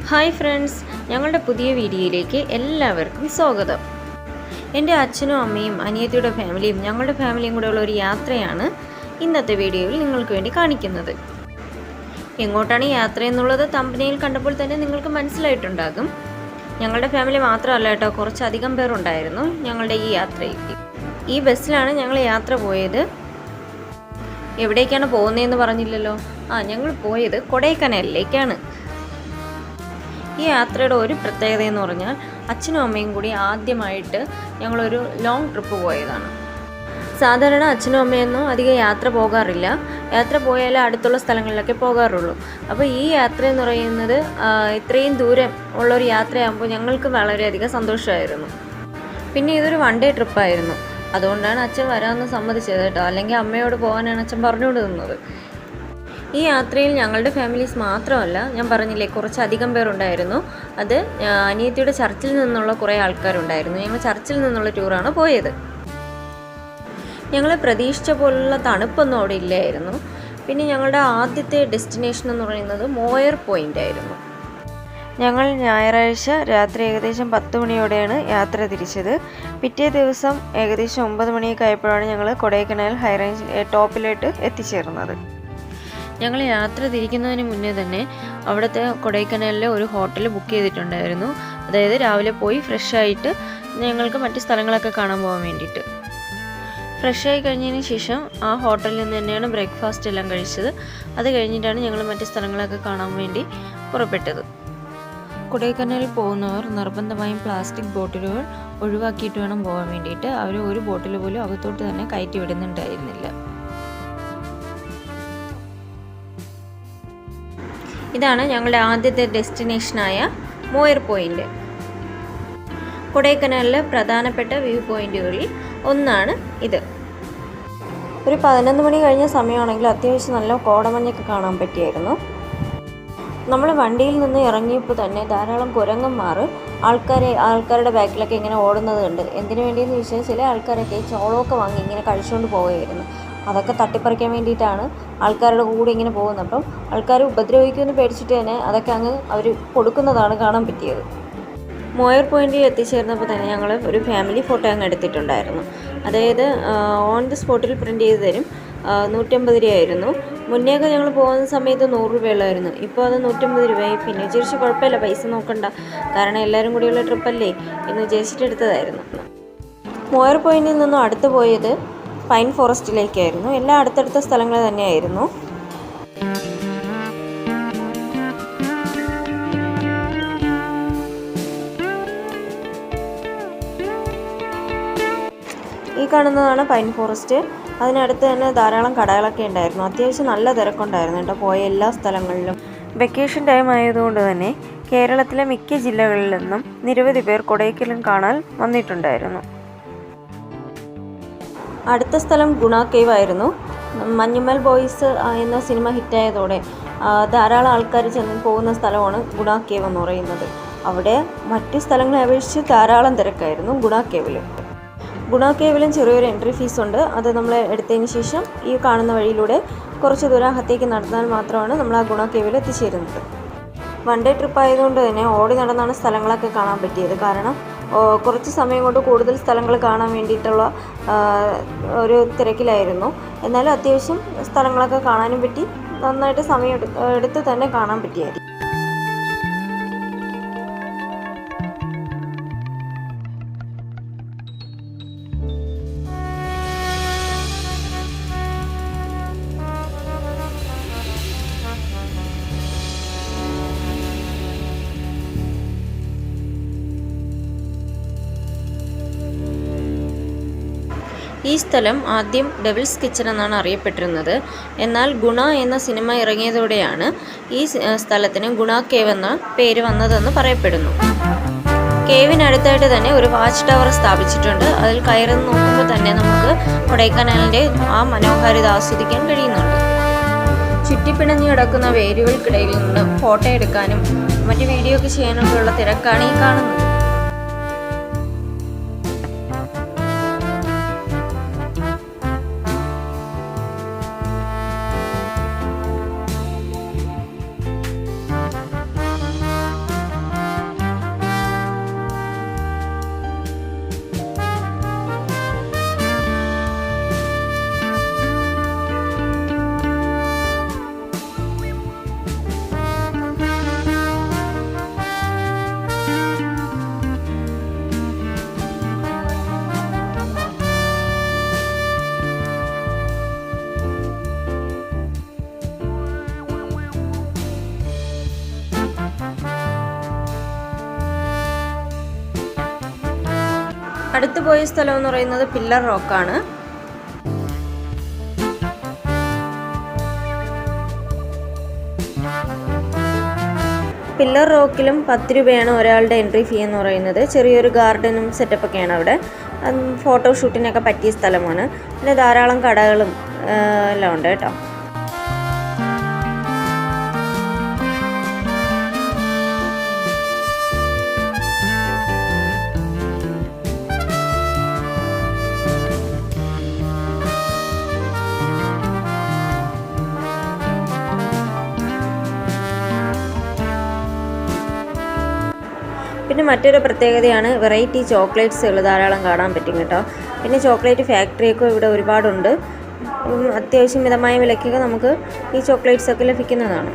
Hi friends, ഞങ്ങളുടെ പുതിയ വീഡിയോയിലേക്ക് എല്ലാവർക്കും സ്വാഗതം. എൻ്റെ അച്ഛനും അമ്മയും അനിയത്തിയുടെ ഫാമിലിയും ഞങ്ങളുടെ ഫാമിലിയും കൂടെയുള്ള ഒരു യാത്രയാണ് ഇന്നത്തെ വീഡിയോയിൽ നിങ്ങൾക്ക് വേണ്ടി കാണിക്കുന്നത്. എങ്ങോട്ടാണ് യാത്ര എന്നുള്ളത് തമ്പനയിൽ കണ്ടപ്പോൾ തന്നെ നിങ്ങൾക്ക് മനസ്സിലായിട്ടുണ്ടാകും. ഞങ്ങളുടെ ഫാമിലി മാത്രമല്ല കേട്ടോ, കുറച്ചധികം പേരുണ്ടായിരുന്നു ഞങ്ങളുടെ ഈ യാത്രയിൽ. ഈ ബസ്സിലാണ് ഞങ്ങൾ യാത്ര പോയത്. എവിടേക്കാണ് പോകുന്നതെന്ന് പറഞ്ഞില്ലല്ലോ. ഞങ്ങൾ പോയത് കൊടൈക്കനാലിലേക്കാണ്. ഈ യാത്രയുടെ ഒരു പ്രത്യേകത എന്ന് പറഞ്ഞാൽ അച്ഛനും അമ്മയും കൂടി ആദ്യമായിട്ട് ഞങ്ങളൊരു ലോങ് ട്രിപ്പ് പോയതാണ്. സാധാരണ അച്ഛനും അമ്മയൊന്നും അധികം യാത്ര പോകാറില്ല. യാത്ര പോയാലേ അടുത്തുള്ള സ്ഥലങ്ങളിലൊക്കെ പോകാറുള്ളൂ. അപ്പോൾ ഈ യാത്ര എന്ന് പറയുന്നത് ഇത്രയും ദൂരം ഉള്ളൊരു യാത്രയാകുമ്പോൾ ഞങ്ങൾക്ക് വളരെയധികം സന്തോഷമായിരുന്നു. പിന്നെ ഇതൊരു വൺ ഡേ ട്രിപ്പായിരുന്നു. അതുകൊണ്ടാണ് അച്ഛൻ വരാമെന്ന് സമ്മതിച്ചത് കേട്ടോ. അല്ലെങ്കിൽ അമ്മയോട് പോകാനാണ് അച്ഛൻ പറഞ്ഞുകൊണ്ട് നിന്നത്. ഈ യാത്രയിൽ ഞങ്ങളുടെ ഫാമിലീസ് മാത്രമല്ല, ഞാൻ പറഞ്ഞില്ലേ കുറച്ചധികം പേരുണ്ടായിരുന്നു. അത് അനിയത്തിയുടെ ചർച്ചിൽ നിന്നുള്ള കുറേ ആൾക്കാരുണ്ടായിരുന്നു. ഞങ്ങൾ ചർച്ചിൽ നിന്നുള്ള ടൂറാണ് പോയത്. ഞങ്ങൾ പ്രതീക്ഷിച്ച പോലുള്ള തണുപ്പൊന്നും അവിടെ ഇല്ലായിരുന്നു. പിന്നെ ഞങ്ങളുടെ ആദ്യത്തെ ഡെസ്റ്റിനേഷൻ എന്ന് പറയുന്നത് മോയർ പോയിൻ്റ് ആയിരുന്നു. ഞങ്ങൾ ഞായറാഴ്ച രാത്രി ഏകദേശം 10 മണിയോടെയാണ് യാത്ര തിരിച്ചത്. പിറ്റേ ദിവസം ഏകദേശം 9 മണിയൊക്കെ ആയപ്പോഴാണ് ഞങ്ങൾ കൊടൈക്കനാൽ ഹൈ റേഞ്ച് ടോപ്പിലോട്ട് എത്തിച്ചേർന്നത്. ഞങ്ങൾ യാത്ര തിരിക്കുന്നതിന് മുന്നേ തന്നെ അവിടുത്തെ കൊടൈക്കനാലിലെ ഒരു ഹോട്ടൽ ബുക്ക് ചെയ്തിട്ടുണ്ടായിരുന്നു. അതായത് രാവിലെ പോയി ഫ്രഷായിട്ട് ഞങ്ങൾക്ക് മറ്റ് സ്ഥലങ്ങളൊക്കെ കാണാൻ പോകാൻ വേണ്ടിയിട്ട്. ഫ്രഷായി കഴിഞ്ഞതിന് ശേഷം ആ ഹോട്ടലിൽ നിന്ന് തന്നെയാണ് ബ്രേക്ക്ഫാസ്റ്റ് എല്ലാം കഴിച്ചത്. അത് കഴിഞ്ഞിട്ടാണ് ഞങ്ങൾ മറ്റ് സ്ഥലങ്ങളൊക്കെ കാണാൻ വേണ്ടി പുറപ്പെട്ടത്. കൊടൈക്കനാലിൽ പോകുന്നവർ നിർബന്ധമായും പ്ലാസ്റ്റിക് ബോട്ടിലുകൾ ഒഴിവാക്കിയിട്ട് വേണം പോകാൻ വേണ്ടിയിട്ട്. അവർ ഒരു ബോട്ടിൽ പോലും അകത്തോട്ട് തന്നെ കയറ്റി വിടുന്നുണ്ടായിരുന്നില്ല. ഇതാണ് ഞങ്ങളുടെ ആദ്യത്തെ ഡെസ്റ്റിനേഷനായ മോയർ പോയിൻ്റ്. കൊടൈക്കനാലിലെ പ്രധാനപ്പെട്ട വ്യൂ പോയിന്റുകളിൽ ഒന്നാണ് ഇത്. ഒരു 11 മണി കഴിഞ്ഞ സമയമാണെങ്കിൽ അത്യാവശ്യം നല്ല കോടമഞ്ഞൊക്കെ കാണാൻ പറ്റിയായിരുന്നു. നമ്മൾ വണ്ടിയിൽ നിന്ന് ഇറങ്ങിയപ്പോൾ തന്നെ ധാരാളം കുരങ്ങന്മാർ ആൾക്കാരുടെ ബാക്കിലൊക്കെ ഇങ്ങനെ ഓടുന്നത് കണ്ട്. എന്തിനു വേണ്ടിയെന്ന് ചോദിച്ചാൽ ചില ആൾക്കാരൊക്കെ ചോളമൊക്കെ വാങ്ങി ഇങ്ങനെ കഴിച്ചുകൊണ്ട് പോവുകയായിരുന്നു. അതൊക്കെ തട്ടിപ്പറിക്കാൻ വേണ്ടിയിട്ടാണ് ആൾക്കാരുടെ കൂടെ ഇങ്ങനെ പോകുന്നത്. അപ്പം ആൾക്കാർ ഉപദ്രവിക്കുമെന്ന് പേടിച്ചിട്ട് തന്നെ അതൊക്കെ അവർ കൊടുക്കുന്നതാണ് കാണാൻ പറ്റിയത്. മോയർ പോയിന്റിൽ എത്തിച്ചേർന്നപ്പോൾ തന്നെ ഞങ്ങൾ ഒരു ഫാമിലി ഫോട്ടോ അങ്ങ് എടുത്തിട്ടുണ്ടായിരുന്നു. അതായത് ഓൺ ദി സ്പോട്ടിൽ പ്രിൻ്റ് ചെയ്ത് തരും. 150 രൂപയായിരുന്നു. മുന്നേയൊക്കെ ഞങ്ങൾ പോകുന്ന സമയത്ത് 100 രൂപയുള്ളായിരുന്നു. ഇപ്പോൾ അത് 150 രൂപയായി. പിന്നെ വിചാരിച്ച് കുഴപ്പമില്ല, പൈസ നോക്കണ്ട, കാരണം എല്ലാവരും കൂടിയുള്ള ട്രിപ്പല്ലേ എന്ന് വിചാരിച്ചിട്ട് എടുത്തതായിരുന്നു. മോയർ പോയിന്റിൽ നിന്നും അടുത്ത് പോയത് പൈൻ ഫോറസ്റ്റിലേക്കായിരുന്നു. എല്ലാം അടുത്തടുത്ത സ്ഥലങ്ങൾ തന്നെയായിരുന്നു. ഈ കാണുന്നതാണ് പൈൻ ഫോറസ്റ്റ്. അതിനടുത്ത് തന്നെ ധാരാളം കടകളൊക്കെ ഉണ്ടായിരുന്നു. അത്യാവശ്യം നല്ല തിരക്കുണ്ടായിരുന്നു കേട്ടോ പോയ എല്ലാ സ്ഥലങ്ങളിലും. വെക്കേഷൻ ടൈം ആയതുകൊണ്ട് തന്നെ കേരളത്തിലെ മിക്ക ജില്ലകളിൽ നിന്നും നിരവധി പേർ കൊടൈക്കനാൽ കാണാൻ വന്നിട്ടുണ്ടായിരുന്നു. അടുത്ത സ്ഥലം ഗുണ കേവ് ആയിരുന്നു. മഞ്ഞുമൽ ബോയ്സ് എന്ന സിനിമ ഹിറ്റായതോടെ ധാരാളം ആൾക്കാർ പോകുന്ന സ്ഥലമാണ് ഗുണ കേവ് എന്ന് പറയുന്നത്. അവിടെ മറ്റ് സ്ഥലങ്ങളെ അപേക്ഷിച്ച് ധാരാളം തിരക്കായിരുന്നു ഗുണ കേവിലും ചെറിയൊരു എൻട്രി ഫീസ് ഉണ്ട്. അത് നമ്മൾ എടുത്തതിന് ശേഷം ഈ കാണുന്ന വഴിയിലൂടെ കുറച്ച് ദൂരം അകത്തേക്ക് നടന്നാൽ മാത്രമാണ് നമ്മൾ ആ ഗുണ കേവിൽ എത്തിച്ചേരുന്നത്. വൺ ഡേ ട്രിപ്പ് ആയതുകൊണ്ട് തന്നെ ഓടി നടന്നാണ് സ്ഥലങ്ങളൊക്കെ കാണാൻ പറ്റിയത്. കാരണം കുറച്ച് സമയം കൊണ്ട് കൂടുതൽ സ്ഥലങ്ങൾ കാണാൻ വേണ്ടിയിട്ടുള്ള ഒരു തിരക്കിലായിരുന്നു. എന്നാലും അത്യാവശ്യം സ്ഥലങ്ങളൊക്കെ കാണാനും പറ്റി. നന്നായിട്ട് സമയം എടുത്ത് തന്നെ കാണാൻ പറ്റിയായിരുന്നു. ഈ സ്ഥലം ആദ്യം ഡെവിൾസ് കിച്ചൺ എന്നാണ് അറിയപ്പെട്ടിരുന്നത്. എന്നാൽ ഗുണ എന്ന സിനിമ ഇറങ്ങിയതോടെയാണ് ഈ സ്ഥലത്തിന് ഗുണ കേവ് എന്ന പേര് വന്നതെന്ന് പറയപ്പെടുന്നു. കേവിനടുത്തായിട്ട് തന്നെ ഒരു വാച്ച് ടവർ സ്ഥാപിച്ചിട്ടുണ്ട്. അതിൽ കയറി നോക്കുമ്പോൾ തന്നെ നമുക്ക് കൊടൈക്കനാലിൻ്റെ ആ മനോഹാരിത ആസ്വദിക്കാൻ കഴിയുന്നുണ്ട്. ചുറ്റിപ്പിണഞ്ഞു കിടക്കുന്ന വേരുകൾക്കിടയിൽ നിന്ന് ഫോട്ടോ എടുക്കാനും മറ്റ് വീഡിയോ ഒക്കെ ചെയ്യാനൊക്കെയുള്ള തിരക്കാണ് ഈ കാണുന്നത്. അടുത്ത് പോയ സ്ഥലം എന്ന് പറയുന്നത് പില്ലർ റോക്കാണ്. പില്ലർ റോക്കിലും 10 രൂപയാണ് ഒരാളുടെ എൻട്രി ഫീ എന്ന് പറയുന്നത്. ചെറിയൊരു ഗാർഡനും സെറ്റപ്പൊക്കെയാണ് അവിടെ. ഫോട്ടോഷൂട്ടിനൊക്കെ പറ്റിയ സ്ഥലമാണ്. പിന്നെ ധാരാളം കടകളും എല്ലാം ഉണ്ട് കേട്ടോ. പിന്നെ മറ്റൊരു പ്രത്യേകതയാണ് വെറൈറ്റി ചോക്ലേറ്റ്സുകൾ ധാരാളം കാണാൻ പറ്റും കേട്ടോ. പിന്നെ ചോക്ലേറ്റ് ഫാക്ടറിയൊക്കെ ഇവിടെ ഒരുപാടുണ്ട്. അത്യാവശ്യം മിതമായ വിലയ്ക്കൊക്കെ നമുക്ക് ഈ ചോക്ലേറ്റ്സൊക്കെ ലഭിക്കുന്നതാണ്.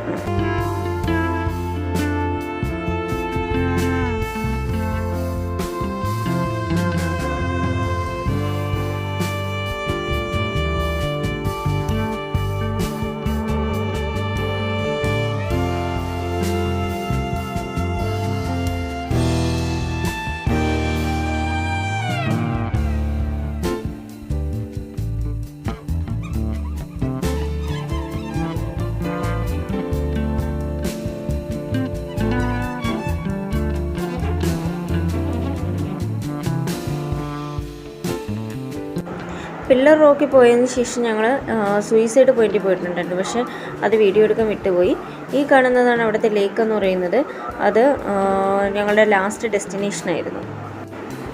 പില്ലർ റോക്കിൽ പോയതിന് ശേഷം ഞങ്ങൾ സൂയിസൈഡ് പോയിന്റിൽ പോയിട്ടുണ്ടായിരുന്നു. പക്ഷേ അത് വീഡിയോ എടുക്കാൻ വിട്ടുപോയി. ഈ കാണുന്നതാണ് അവിടുത്തെ ലേക്ക് എന്ന് പറയുന്നത്. അത് ഞങ്ങളുടെ ലാസ്റ്റ് ഡെസ്റ്റിനേഷനായിരുന്നു.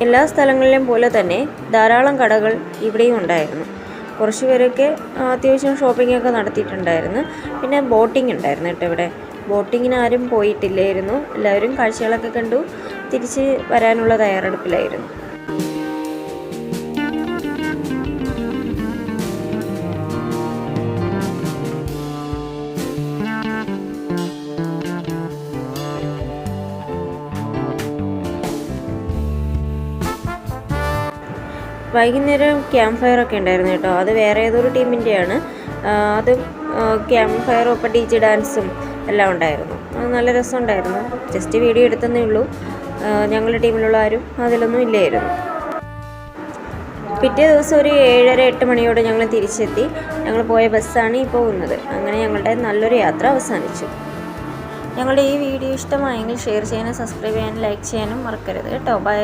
എല്ലാ സ്ഥലങ്ങളിലും പോലെ തന്നെ ധാരാളം കടകൾ ഇവിടെയും ഉണ്ടായിരുന്നു. കുറച്ച് പേരൊക്കെ അത്യാവശ്യം ഷോപ്പിങ്ങൊക്കെ നടത്തിയിട്ടുണ്ടായിരുന്നു. പിന്നെ ബോട്ടിംഗ് ഉണ്ടായിരുന്നു കേട്ടോ ഇവിടെ. ബോട്ടിങ്ങിന് ആരും പോയിട്ടില്ലായിരുന്നു. എല്ലാവരും കാഴ്ചകളൊക്കെ കണ്ടു തിരിച്ച് വരാനുള്ള തയ്യാറെടുപ്പിലായിരുന്നു. വൈകുന്നേരം ക്യാമ്പ് ഫയറൊക്കെ ഉണ്ടായിരുന്നു കേട്ടോ. അത് വേറെ ഏതൊരു ടീമിൻ്റെയാണ്. അത് ക്യാമ്പ് ഫയറും ഒപ്പം DJ ഡാൻസും എല്ലാം ഉണ്ടായിരുന്നു. നല്ല രസമുണ്ടായിരുന്നു. ജസ്റ്റ് വീഡിയോ എടുത്തതേ ഉള്ളൂ. ഞങ്ങളുടെ ടീമിലുള്ള ആരും അതിലൊന്നും ഇല്ലായിരുന്നു. പിറ്റേ ദിവസം ഒരു 7:30-8 മണിയോടെ ഞങ്ങൾ തിരിച്ചെത്തി. ഞങ്ങൾ പോയ ബസ്സാണ് ഈ പോകുന്നത്. അങ്ങനെ ഞങ്ങളുടെ നല്ലൊരു യാത്ര അവസാനിച്ചു. ഞങ്ങളുടെ ഈ വീഡിയോ ഇഷ്ടമായെങ്കിൽ ഷെയർ ചെയ്യാനും സബ്സ്ക്രൈബ് ചെയ്യാനും ലൈക്ക് ചെയ്യാനും മറക്കരുത് കേട്ടോ. ബൈ.